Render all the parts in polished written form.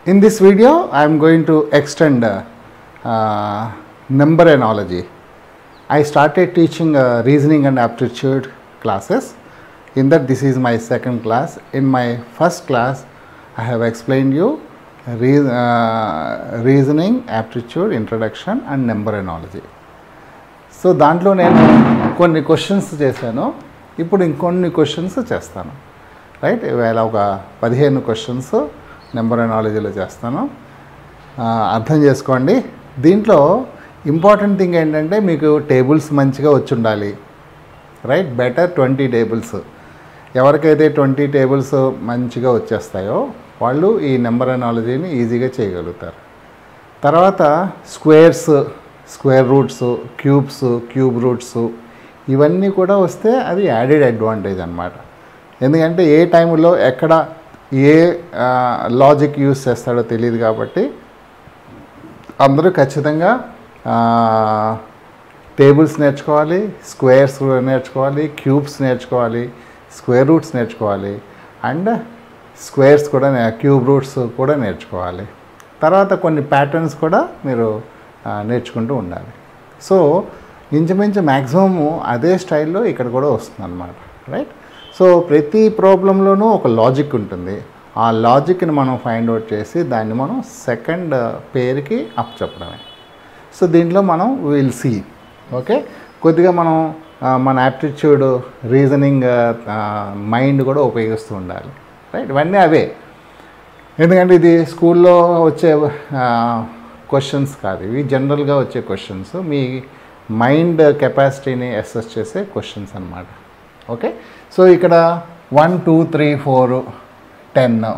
In this video, I am going to extend number analogy. I started teaching reasoning and aptitude classes. In that, this is my second class. In my first class, I have explained you reasoning, aptitude, introduction and number analogy. So దాంట్లో నేను కొన్ని questions చేశాను, ఇప్పుడు ఇంకొన్ని questions చేస్తాను. Right, ఇవాళ ఒక 15 questions number అనాలజీలో చేస్తాను. అర్థం చేసుకోండి. దీంట్లో ఇంపార్టెంట్ థింగ్ ఏంటంటే మీకు టేబుల్స్ మంచిగా వచ్చి ఉండాలి. Right, better 20 tables. ఎవరికైతే 20 టేబుల్స్ మంచిగా వచ్చేస్తాయో వాళ్ళు ఈ నెంబర్ అనాలజీని ఈజీగా చేయగలుగుతారు. తర్వాత squares, square roots, cubes, cube roots ఇవన్నీ కూడా వస్తే అది యాడెడ్ అడ్వాంటేజ్ అన్నమాట. ఎందుకంటే ఏ టైంలో ఎక్కడ ఏ లాజిక్ యూజ్ చేస్తాడో తెలియదు కాబట్టి అందరూ ఖచ్చితంగా టేబుల్స్ నేర్చుకోవాలి, స్క్వేర్స్ నేర్చుకోవాలి, క్యూబ్స్ నేర్చుకోవాలి, స్క్వేర్ రూట్స్ నేర్చుకోవాలి అండ్ స్క్వేర్స్ కూడా క్యూబ్ రూట్స్ కూడా నేర్చుకోవాలి. తర్వాత కొన్ని ప్యాటర్న్స్ కూడా మీరు నేర్చుకుంటూ ఉండాలి. సో ఇంచుమించు మ్యాక్సిమము అదే స్టైల్లో ఇక్కడ కూడా వస్తుంది అన్నమాట. రైట్, సో ప్రతి ప్రాబ్లంలోనూ ఒక లాజిక్ ఉంటుంది. ఆ లాజిక్ని మనం ఫైండ్ అవుట్ చేసి దాన్ని మనం సెకండ్ పేరుకి అప్ చెప్పడమే. సో దీంట్లో మనం విల్ సీ. ఓకే, కొద్దిగా మనం మన యాప్టిట్యూడ్, రీజనింగ్, మైండ్ కూడా ఉపయోగిస్తూ ఉండాలి. రైట్, ఇవన్నీ అవే. ఎందుకంటే ఇది స్కూల్లో వచ్చే క్వశ్చన్స్ కాదు, ఇవి జనరల్గా వచ్చే క్వశ్చన్స్, మీ మైండ్ కెపాసిటీని అసెస్ చేసే క్వశ్చన్స్ అన్నమాట. ఓకే, సో ఇక్కడ 1 2 3 4 10.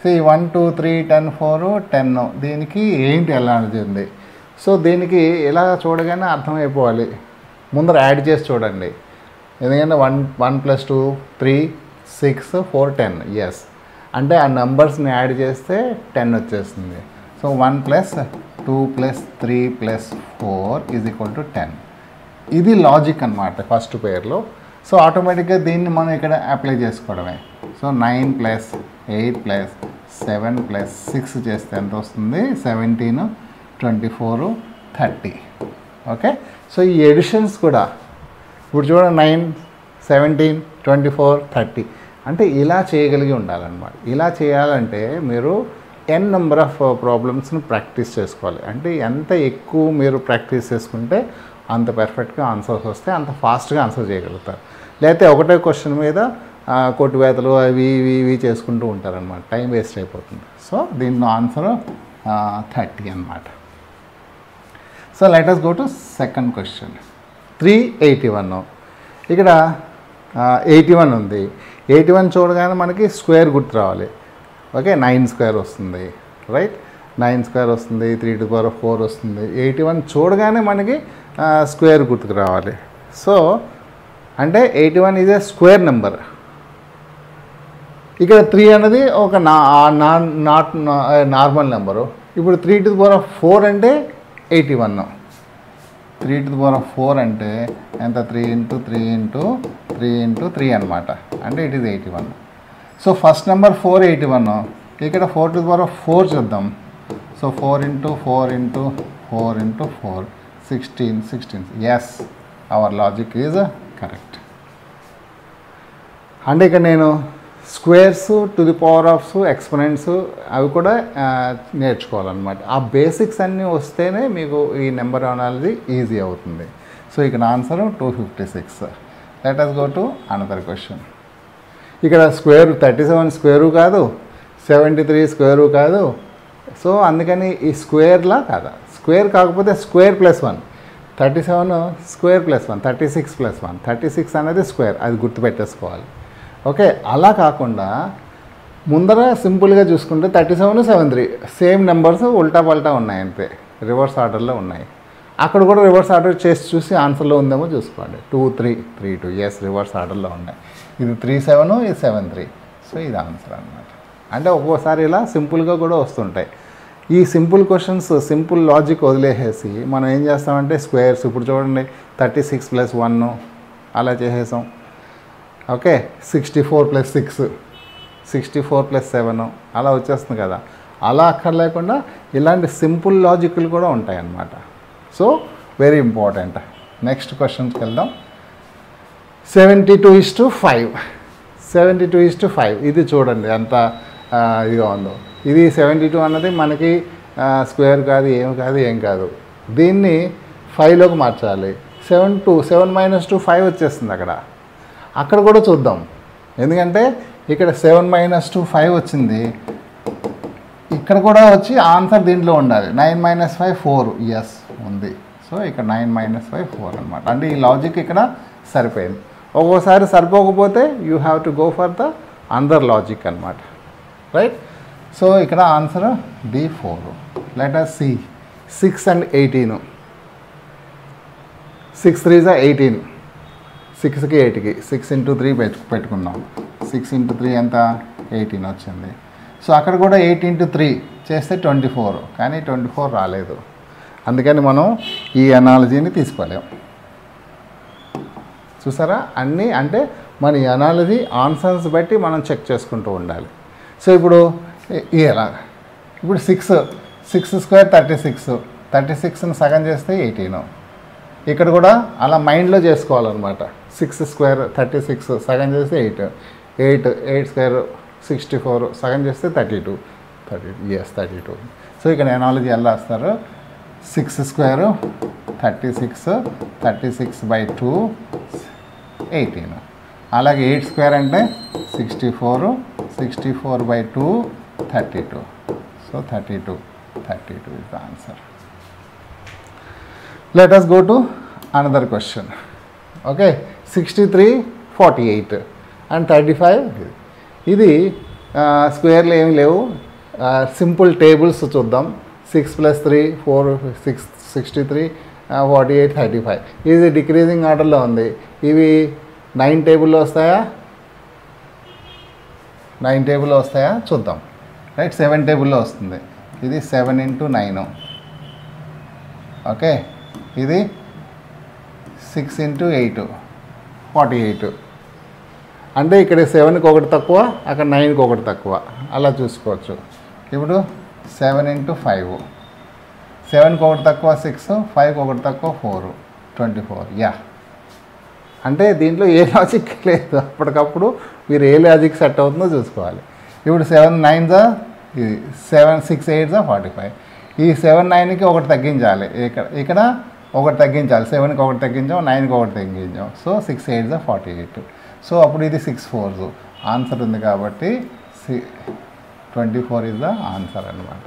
సో ఈ 1 2 3 10 4 10 దీనికి ఏంటి ఎలాంటిది ఉంది. సో దీనికి ఇలా చూడగానే అర్థమైపోవాలి. ముందర యాడ్ చేసి చూడండి. ఎందుకంటే 1 + 2 3 6 4 10. ఎస్, అంటే ఆ నెంబర్స్ని యాడ్ చేస్తే 10 వచ్చేస్తుంది. సో 1 + 2 + 3 + 4 = 10. ఇది లాజిక్ అన్నమాట ఫస్ట్ పేర్లో. సో ఆటోమేటిక్గా దీన్ని మనం ఇక్కడ అప్లై చేసుకోవడమే. సో 9 + 8 + 7 + 6 చేస్తే ఎంత వస్తుంది? 17 24 30. ఓకే, సో ఈ ఎడిషన్స్ కూడా ఇప్పుడు చూడండి, 9 17 24 30 అంటే ఇలా చేయగలిగి ఉండాలన్నమాట. ఇలా చేయాలంటే మీరు n నెంబర్ ఆఫ్ ప్రాబ్లమ్స్ని ప్రాక్టీస్ చేసుకోవాలి. అంటే ఎంత ఎక్కువ మీరు ప్రాక్టీస్ చేసుకుంటే అంత పర్ఫెక్ట్గా ఆన్సర్స్ వస్తే అంత ఫాస్ట్గా ఆన్సర్ చేయగలుగుతారు. లేకపోతే ఒకటే క్వశ్చన్ మీద కొట్టువేతలు అవి ఇవి చేసుకుంటూ ఉంటారనమాట, టైం వేస్ట్ అయిపోతుంది. సో దీని ఆన్సర్ 30 అన్నమాట. So let us go to second question. 381. ఇక్కడ 81 ఉంది. 81 చూడగానే మనకి స్క్వేర్ గుర్తు రావాలి. ఓకే, 9 స్క్వేర్ వస్తుంది. రైట్, 9 స్క్వేర్ వస్తుంది, 3⁴ వస్తుంది. 81 చూడగానే మనకి స్క్వేర్ గుర్తుకు రావాలి. సో అంటే 81 ఈజ్ ఏ స్క్వేర్ నెంబర్. ఇక్కడ 3 అనేది ఒక నార్మల్ నెంబరు. ఇప్పుడు 3⁴ అంటే 81. 3⁴ అంటే ఎంత? 3 × 3 × 3 × 3 అనమాట. అంటే it is 81. So first number 481. ఇక్కడ 4⁴ చూద్దాం. So 4 × 4 × 4 × 4 16. Yes, our logic is correct. అంటే ఇక్కడ నేను స్క్వేర్స్, టు ది పవర్ ఆఫ్స్, ఎక్స్పోనెంట్స్ అవి కూడా నేర్చుకోవాలన్నమాట. ఆ బేసిక్స్ అన్నీ వస్తేనే మీకు ఈ నెంబర్ అనాలజీ ఈజీ అవుతుంది. సో ఇక్కడ answer 256. Let us go to another question. ఇక్కడ స్క్వేర్ 37 స్క్వేరు కాదు, 73 స్క్వేరు కాదు. సో అందుకని ఈ స్క్వేర్లా కాదా, స్క్వేర్ కాకపోతే స్క్వేర్ +1. 37 స్క్వేర్ +1, 36 +1. 36 అనేది స్క్వేర్, అది గుర్తుపెట్టేసుకోవాలి. ఓకే, అలా కాకుండా ముందర సింపుల్గా చూసుకుంటే 37 73 సేమ్ నెంబర్స్ ఉల్టా పల్టా ఉన్నాయి, అంతే రివర్స్ ఆర్డర్లో ఉన్నాయి. అక్కడ కూడా రివర్స్ ఆర్డర్ చేసి చూసి ఆన్సర్లో ఉందేమో చూసుకోండి. 2 3 3 2. ఎస్, రివర్స్ ఆర్డర్లో ఉన్నాయి. ఇది 37, ఇది 73. సో ఇది ఆన్సర్ అన్నమాట. అంటే ఒక్కోసారి ఇలా సింపుల్గా కూడా వస్తుంటాయి. ఈ సింపుల్ క్వశ్చన్స్, సింపుల్ లాజిక్ వదిలేసేసి మనం ఏం చేస్తామంటే స్క్వేర్స్, ఇప్పుడు చూడండి 36 + 1 అలా చేసేసాం. ఓకే, 64 + 6, 64 + 7 అలా వచ్చేస్తుంది కదా. అలా అక్కర్లేకుండా ఇలాంటి సింపుల్ లాజిక్లు కూడా ఉంటాయన్నమాట. So very important. నెక్స్ట్ క్వశ్చన్స్కి వెళ్దాం. 72:5. 72:5 ఇది చూడండి ఎంత ఇదిగా ఉందో. ఇది 72 అన్నది మనకి స్క్వేర్ కాదు, ఏం కాదు. దీన్ని 5లోకి మార్చాలి. 7 - 2 5 వచ్చేస్తుంది. అక్కడ కూడా చూద్దాం, ఎందుకంటే ఇక్కడ 7 - 2 5 వచ్చింది. ఇక్కడ కూడా వచ్చి ఆన్సర్ దీంట్లో ఉండాలి. 9 - 5 4 ఎస్ ఉంది. సో ఇక్కడ 9 - 5 4 అనమాట. అంటే ఈ లాజిక్ ఇక్కడ సరిపోయింది. ఒక్కోసారి సరిపోకపోతే you have to go for the అందర్ లాజిక్ అనమాట. రైట్. సో ఇక్కడ answer D4. Let us see 6 and 18. 6 3s are 18. 6కి 8కి 6 × 3 పెట్టుకుందాం. 6 × 3 ఎంత 18 వచ్చింది. సో అక్కడ కూడా 8 × 3 చేస్తే 24, కానీ 24 రాలేదు. అందుకని మనం ఈ అనాలజీని తీసుకోలేం. చూసారా, అన్నీ అంటే మన ఈ అనాలజీ ఆన్సర్స్ బట్టి మనం చెక్ చేసుకుంటూ ఉండాలి. సో ఇప్పుడు ఇలా ఇప్పుడు 6² 36. 36ని సగం చేస్తే 18. ఇక్కడ కూడా అలా మైండ్లో చేసుకోవాలన్నమాట. 6² 36 సగం చేస్తే 8. 8² 64 సగం చేస్తే 32. ఎస్ 32. సో ఇక్కడ ఎనాలజీ ఎలా రాస్తారు? 6² 36, 36/2 18. అలాగే 8² అంటే 64, 64/2 32. So 32 is the answer. Let us go to another question. Okay, 63 48 and 35. ఇది స్క్వేర్లు ఏమి లేవు, సింపుల్ టేబుల్స్ చూద్దాం. 6 + 3 4 6 63 48 35. ఇది డిక్రీజింగ్ ఆర్డర్లో ఉంది. ఇవి 9 టేబుల్లో వస్తాయా? 9 టేబుల్లో వస్తాయా చూద్దాం. రైట్, 7 టేబుల్లో వస్తుంది. ఇది 7 × 9. ఓకే, ఇది 6 × 8 48. అంటే ఇక్కడ 7కి 1 తక్కువ, అక్కడ 9కి 1 తక్కువ, అలా చూసుకోవచ్చు. ఇప్పుడు 7 × 5. 7కి 1 తక్కువ 6, 5కి 1 తక్కువ 4 24. యా, అంటే దీంట్లో ఏ లాజిక్ లేదు. అప్పటికప్పుడు మీరు ఏ లాజిక్ సెట్ అవుతుందో చూసుకోవాలి. ఇప్పుడు 7 9s ఇది 7 6 8s 45. ఈ 7 9కి 1 తగ్గించాలి. ఇక్కడ 1 తగ్గించాలి. 7కి 1 తగ్గించాం, 9కి 1 తగ్గించాం. So 6 8s 48. సో అప్పుడు ఇది 6 4s ఆన్సర్ ఉంది కాబట్టి 24 ఇస్ ద ఆన్సర్ అనమాట.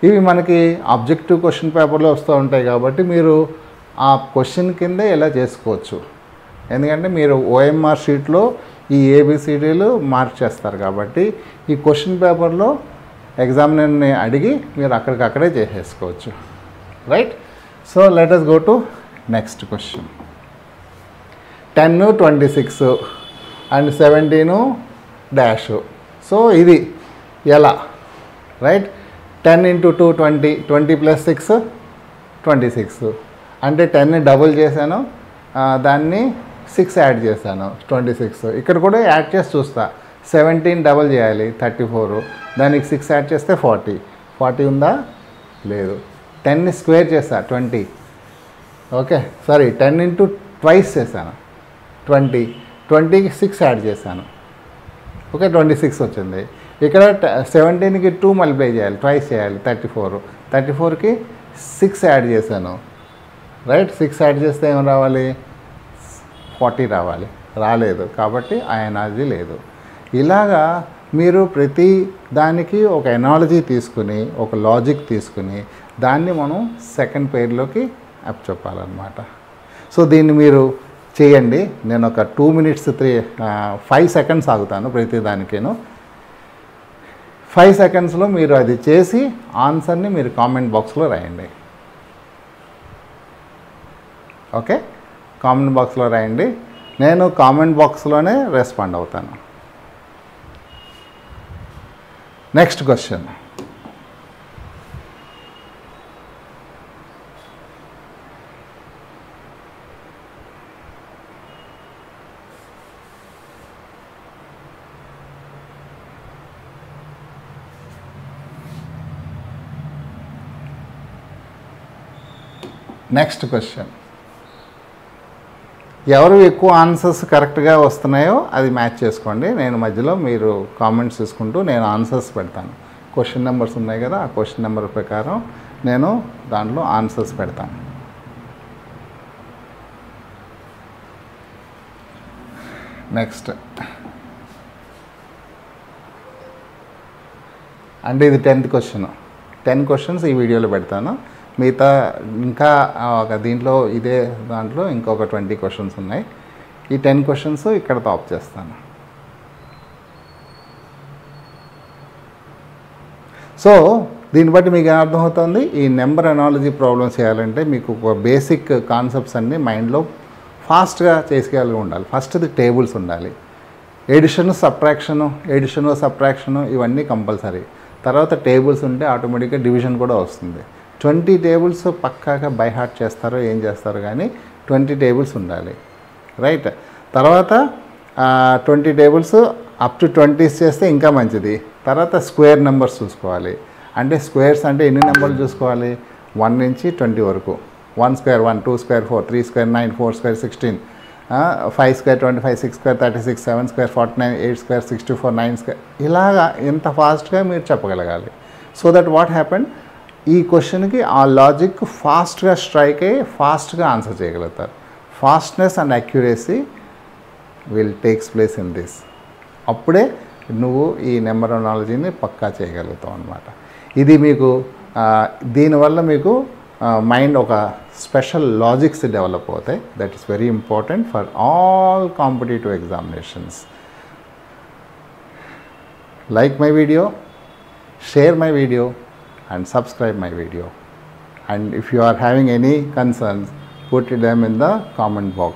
ఇవి మనకి ఆబ్జెక్టివ్ క్వశ్చన్ పేపర్లో వస్తూ ఉంటాయి కాబట్టి మీరు ఆ క్వశ్చన్ కిందే ఇలా చేసుకోవచ్చు. ఎందుకంటే మీరు ఓఎంఆర్ షీట్లో ఈ ఏబిసిడీలు మార్క్ చేస్తారు కాబట్టి ఈ క్వశ్చన్ పేపర్లో ఎగ్జామినర్ని అడిగి మీరు అక్కడికక్కడే చేసేసుకోవచ్చు. Right. So let us go to next question. 10 26 and 17 dash. So ఇది ఎలా? రైట్, 10 × 2 20, 20 + 6 26. అంటే 10ని డబుల్ చేశాను, దాన్ని 6 యాడ్ చేశాను 26. ఇక్కడ కూడా యాడ్ చేసి చూస్తా. 17 డబుల్ చేయాలి 34, దానికి 6 యాడ్ చేస్తే 40 ఉందా? లేదు. 10ని స్క్వేర్ చేస్తా 20. ఓకే, సారీ 10 × ట్వైస్ చేశాను 20, 20కి 6 యాడ్ చేశాను. ఓకే, 26 వచ్చింది. ఇక్కడ 17కి 2 మల్టిప్లై చేయాలి, ట్వైస్ చేయాలి 34, 34కి 6 యాడ్ చేశాను. రైట్, 6 యాడ్ చేస్తే ఏం రావాలి? 40 రావాలి. రాలేదు కాబట్టి ఆ ఎనాలజీ లేదు. ఇలాగా మీరు ప్రతి దానికి ఒక ఎనాలజీ తీసుకుని, ఒక లాజిక్ తీసుకుని దాన్ని మనం సెకండ్ పేర్లోకి చెప్పాలన్నమాట. సో దీన్ని మీరు చేయండి. నేను ఒక 2 minutes 5 seconds ఆగుతాను ప్రతి దానికేను. 5 secondsలో మీరు అది చేసి ఆన్సర్ని మీరు కామెంట్ బాక్స్లో రాయండి. ఓకే, కామెంట్ బాక్స్లో రాయండి. నేను కామెంట్ బాక్స్లోనే రెస్పాండ్ అవుతాను. Next question. నెక్స్ట్ క్వశ్చన్, ఎవరు ఎక్కువ ఆన్సర్స్ కరెక్ట్గా వస్తున్నాయో అది మ్యాచ్ చేసుకోండి. నేను మధ్యలో మీరు కామెంట్స్ చూసుకుంటూ నేను ఆన్సర్స్ పెడతాను. క్వశ్చన్ నెంబర్స్ ఉన్నాయి కదా, ఆ క్వశ్చన్ నెంబర్ ప్రకారం నేను దాంట్లో ఆన్సర్స్ పెడతాను. నెక్స్ట్ అంటే ఇది 10th క్వశ్చన్. 10 క్వశ్చన్స్ ఈ వీడియోలో పెడతాను. మిగతా ఇంకా ఒక దీంట్లో ఇదే దాంట్లో ఇంకొక 20 క్వశ్చన్స్ ఉన్నాయి. ఈ 10 క్వశ్చన్స్ ఇక్కడ టాప్ చేస్తాను. సో దీన్ని బట్టి మీకు అర్థమవుతుంది, ఈ నెంబర్ అనాలజీ ప్రాబ్లమ్స్ చేయాలంటే మీకు ఒక బేసిక్ కాన్సెప్ట్స్ అన్నీ మైండ్లో ఫాస్ట్గా చేసుకెళ్ళి ఉండాలి. ఫస్ట్ది టేబుల్స్ ఉండాలి, ఎడిషన్ సబ్ట్రాక్షను ఇవన్నీ కంపల్సరీ. తర్వాత టేబుల్స్ ఉంటే ఆటోమేటిక్గా డివిజన్ కూడా వస్తుంది. 20 టేబుల్స్ పక్కాగా బై హార్ట్ చేస్తారో ఏం చేస్తారో కానీ 20 టేబుల్స్ ఉండాలి, రైట్. తర్వాత 20 టేబుల్స్ అప్ టు 20 చేస్తే ఇంకా మంచిది. తర్వాత స్క్వేర్ నెంబర్స్ చూసుకోవాలి. అంటే స్క్వేర్స్ అంటే ఎన్ని నెంబర్లు చూసుకోవాలి, 1 నుంచి 20 వరకు. 1 square 1, 2 square 4, 3 square 9, 4 square 16, 5 square 25, 6 square 36, 7 square 49, 8 square 64, 9 square, ఇలాగా ఎంత ఫాస్ట్గా మీరు చెప్పగలగాలి. సో దట్ వాట్ హ్యాపెన్, ఈ క్వశ్చన్కి ఆ లాజిక్ ఫాస్ట్గా స్ట్రైక్ అయ్యి ఫాస్ట్గా ఆన్సర్ చేయగలుగుతారు. Fastness and accuracy will takes place in this. అప్పుడే నువ్వు ఈ నెంబరాలజీని పక్కా చేయగలుగుతావు అన్నమాట. ఇది మీకు దీనివల్ల మీకు మైండ్ ఒక స్పెషల్ లాజిక్స్ డెవలప్ అవుతాయి. That is very important for all competitive examinations. Like my video, share my video and subscribe my video, and if you are having any concerns, put them in the comment box.